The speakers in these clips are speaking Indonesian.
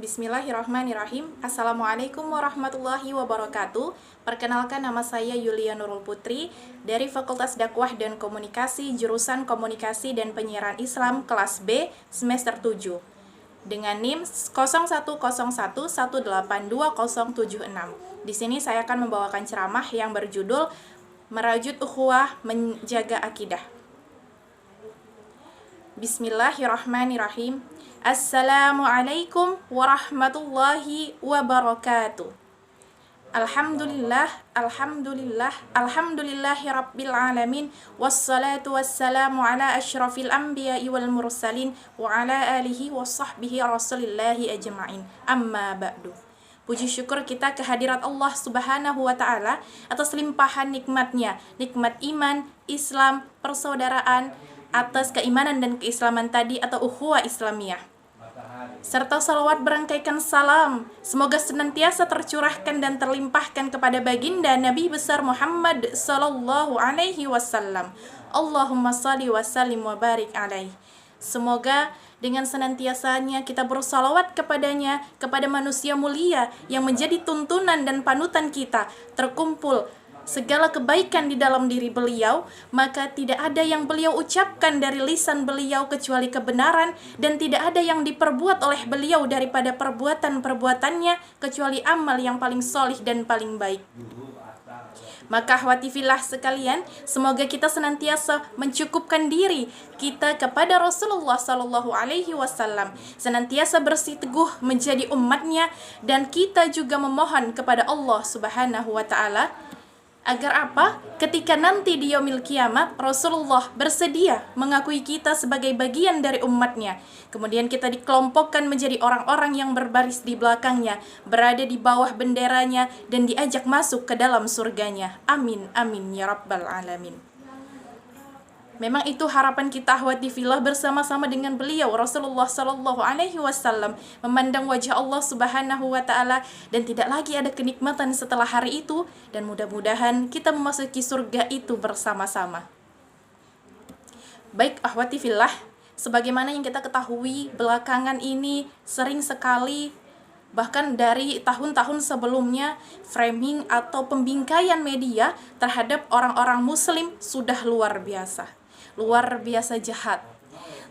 Bismillahirrahmanirrahim. Assalamualaikum warahmatullahi wabarakatuh. Perkenalkan, nama saya Yulia Nurul Putri dari Fakultas Dakwah dan Komunikasi, jurusan Komunikasi dan Penyiaran Islam kelas B semester 7 dengan NIM 0101182076. Di sini saya akan membawakan ceramah yang berjudul Merajut Ukhuwah Menjaga Akidah. Bismillahirrahmanirrahim. Assalamualaikum warahmatullahi wabarakatuh. Alhamdulillah, alhamdulillahi rabbil alamin. Wassalatu wassalamu ala asyrafil anbiya'i wal mursalin wa ala alihi wa sahbihi rasulillahi ajma'in. Amma ba'du. Puji syukur kita kehadirat Allah subhanahu wa ta'ala atas limpahan nikmatnya, nikmat iman, Islam, persaudaraan, atas keimanan dan keislaman tadi atau ukhuwah Islamiyah. Serta salawat berangkaikan salam semoga senantiasa tercurahkan dan terlimpahkan kepada baginda Nabi besar Muhammad sallallahu alaihi wasallam. Allahumma salli wa sallim wa barik alaihi. Semoga dengan senantiasanya kita bersalawat kepadanya, kepada manusia mulia yang menjadi tuntunan dan panutan kita, terkumpul segala kebaikan di dalam diri beliau, maka tidak ada yang beliau ucapkan dari lisan beliau kecuali kebenaran, dan tidak ada yang diperbuat oleh beliau daripada perbuatan-perbuatannya kecuali amal yang paling solih dan paling baik. Maka akhwati fillah sekalian, semoga kita senantiasa mencukupkan diri kita kepada Rasulullah sallallahu alaihi wasallam, senantiasa bersih teguh menjadi umatnya, dan kita juga memohon kepada Allah subhanahu wa ta'ala agar apa? Ketika nanti di yaumil kiamat Rasulullah bersedia mengakui kita sebagai bagian dari umatnya, kemudian kita dikelompokkan menjadi orang-orang yang berbaris di belakangnya, berada di bawah benderanya, dan diajak masuk ke dalam surganya. Amin, amin, ya rabbal alamin. Memang itu harapan kita ahwati fillah bersama-sama dengan beliau Rasulullah sallallahu alaihi wasallam, memandang wajah Allah subhanahu wa ta'ala, dan tidak lagi ada kenikmatan setelah hari itu, dan mudah-mudahan kita memasuki surga itu bersama-sama. Baik ahwati fillah, sebagaimana yang kita ketahui belakangan ini sering sekali, bahkan dari tahun-tahun sebelumnya, framing atau pembingkaian media terhadap orang-orang muslim sudah luar biasa jahat.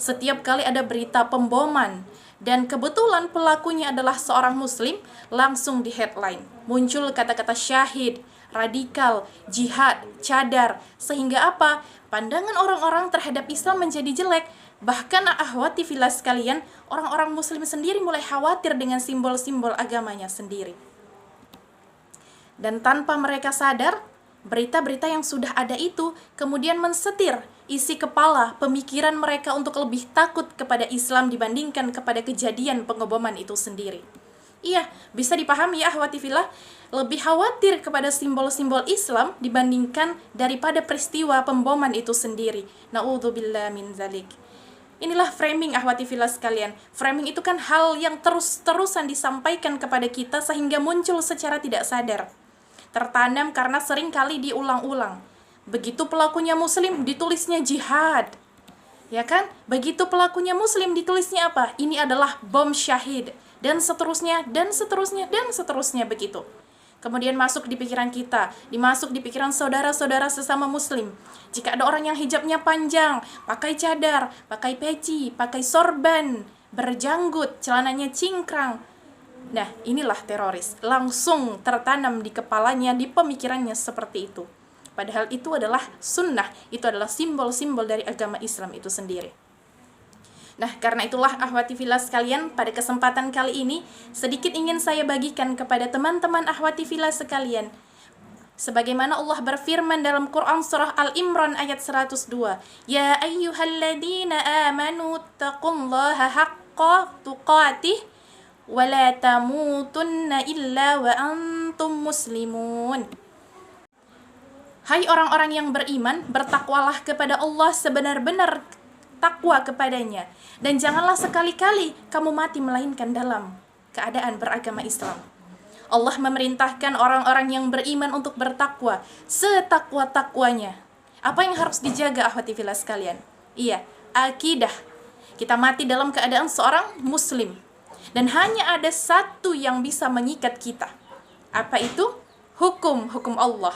Setiap kali ada berita pemboman dan kebetulan pelakunya adalah seorang muslim, langsung di headline muncul kata-kata syahid, radikal, jihad, cadar, sehingga apa? Pandangan orang-orang terhadap Islam menjadi jelek. Bahkan ahwati fillah sekalian, orang-orang muslim sendiri mulai khawatir dengan simbol-simbol agamanya sendiri. Dan tanpa mereka sadar, berita-berita yang sudah ada itu kemudian mensetir isi kepala pemikiran mereka untuk lebih takut kepada Islam dibandingkan kepada kejadian pengeboman itu sendiri. Iya, bisa dipahami ya ahwati fillah, lebih khawatir kepada simbol-simbol Islam dibandingkan daripada peristiwa pemboman itu sendiri. Na'udzubillah min zalik. Inilah framing ahwati fillah sekalian. Framing itu kan hal yang terus-terusan disampaikan kepada kita sehingga muncul secara tidak sadar, tertanam karena sering kali diulang-ulang. Begitu pelakunya muslim, ditulisnya jihad, ya kan? Begitu pelakunya muslim, ditulisnya apa? Ini adalah bom syahid, dan seterusnya, dan seterusnya, dan seterusnya begitu. Kemudian masuk di pikiran kita, dimasuk di pikiran saudara-saudara sesama muslim. Jika ada orang yang hijabnya panjang, pakai cadar, pakai peci, pakai sorban, berjanggut, celananya cingkrang, nah, inilah teroris. Langsung tertanam di kepalanya, di pemikirannya seperti itu. Padahal itu adalah sunnah, itu adalah simbol-simbol dari agama Islam itu sendiri. Nah, karena itulah ahwati fillah sekalian, pada kesempatan kali ini sedikit ingin saya bagikan kepada teman-teman ahwati fillah sekalian. Sebagaimana Allah berfirman dalam Quran surah Al-Imran ayat 102, Ya ayyuhalladzina amanu taqullaha haqqa tuqatih wala tamutunna illa wa antum muslimun. Hai orang-orang yang beriman, bertakwalah kepada Allah sebenar-benar takwa kepadanya, dan janganlah sekali-kali kamu mati melainkan dalam keadaan beragama Islam. Allah memerintahkan orang-orang yang beriman untuk bertakwa setakwa-takwanya. Apa yang harus dijaga ahwati fillah sekalian? Iya, akidah. Kita mati dalam keadaan seorang muslim. Dan hanya ada satu yang bisa mengikat kita. Apa itu? Hukum Allah.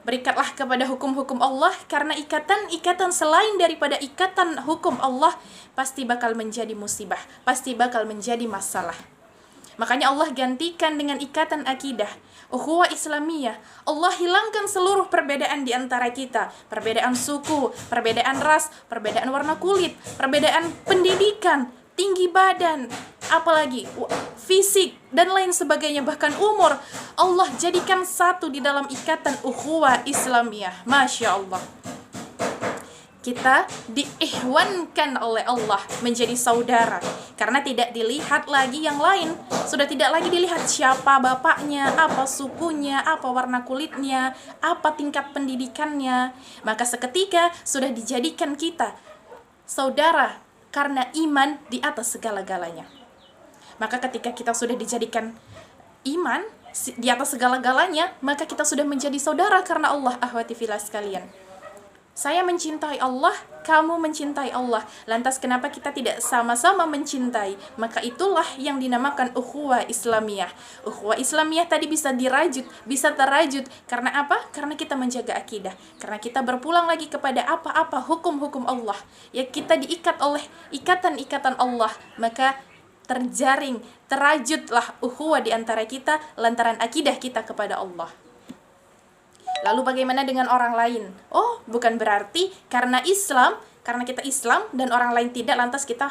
Berikatlah kepada hukum-hukum Allah, karena ikatan selain daripada ikatan hukum Allah pasti bakal menjadi musibah, pasti bakal menjadi masalah. Makanya Allah gantikan dengan ikatan akidah, ukhuwah Islamiyah. Allah hilangkan seluruh perbedaan di antara kita, perbedaan suku, perbedaan ras, perbedaan warna kulit, perbedaan pendidikan, tinggi badan, apalagi fisik dan lain sebagainya, bahkan umur. Allah jadikan satu di dalam ikatan ukhuwah Islamiyah. Masya Allah. Kita diihwankan oleh Allah menjadi saudara, karena tidak dilihat lagi yang lain. Sudah tidak lagi dilihat siapa bapaknya, apa sukunya, apa warna kulitnya, apa tingkat pendidikannya. Maka seketika sudah dijadikan kita saudara karena iman di atas segala-galanya. Maka ketika kita sudah dijadikan iman di atas segala-galanya, maka kita sudah menjadi saudara karena Allah. Ahwati fillah sekalian, saya mencintai Allah, kamu mencintai Allah. Lantas kenapa kita tidak sama-sama mencintai? Maka itulah yang dinamakan ukhuwah Islamiyah. Ukhuwah Islamiyah tadi bisa dirajut, bisa terajut. Karena apa? Karena kita menjaga akidah. Karena kita berpulang lagi kepada apa-apa hukum-hukum Allah. Ya, kita diikat oleh ikatan-ikatan Allah. Maka terjaring, terajutlah ukhuwah di antara kita lantaran akidah kita kepada Allah. Lalu bagaimana dengan orang lain? Oh, bukan berarti karena kita Islam dan orang lain tidak, lantas kita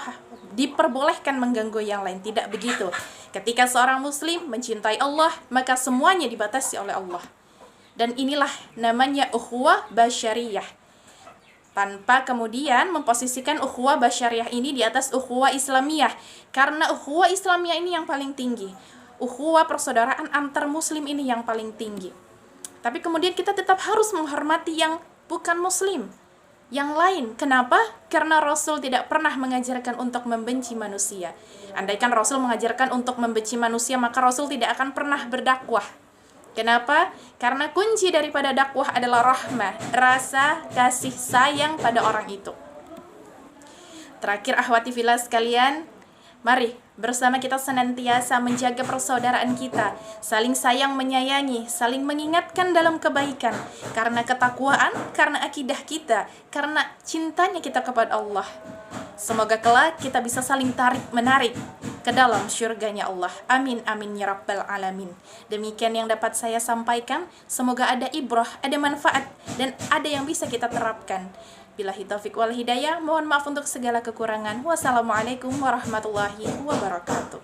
diperbolehkan mengganggu yang lain. Tidak begitu. Ketika seorang muslim mencintai Allah, maka semuanya dibatasi oleh Allah. Dan inilah namanya ukhuwah basyariyah. Tanpa kemudian memposisikan ukhuwah basyariyah ini di atas ukhuwah Islamiyah. Karena ukhuwah Islamiyah ini yang paling tinggi. Ukhuwah persaudaraan antar muslim ini yang paling tinggi. Tapi kemudian kita tetap harus menghormati yang bukan muslim, yang lain. Kenapa? Karena Rasul tidak pernah mengajarkan untuk membenci manusia. Andaikan Rasul mengajarkan untuk membenci manusia, maka Rasul tidak akan pernah berdakwah. Kenapa? Karena kunci daripada dakwah adalah rahmah, rasa kasih sayang pada orang itu. Terakhir, ahwati fillah sekalian, mari bersama kita senantiasa menjaga persaudaraan kita, saling sayang menyayangi, saling mengingatkan dalam kebaikan, karena ketakwaan, karena akidah kita, karena cintanya kita kepada Allah. Semoga kelak kita bisa saling tarik-menarik ke dalam syurganya Allah. Amin, amin, ya rabbal alamin. Demikian yang dapat saya sampaikan. Semoga ada ibrah, ada manfaat, dan ada yang bisa kita terapkan. Billahi taufiq wal hidayah. Mohon maaf untuk segala kekurangan. Wassalamualaikum warahmatullahi wabarakatuh.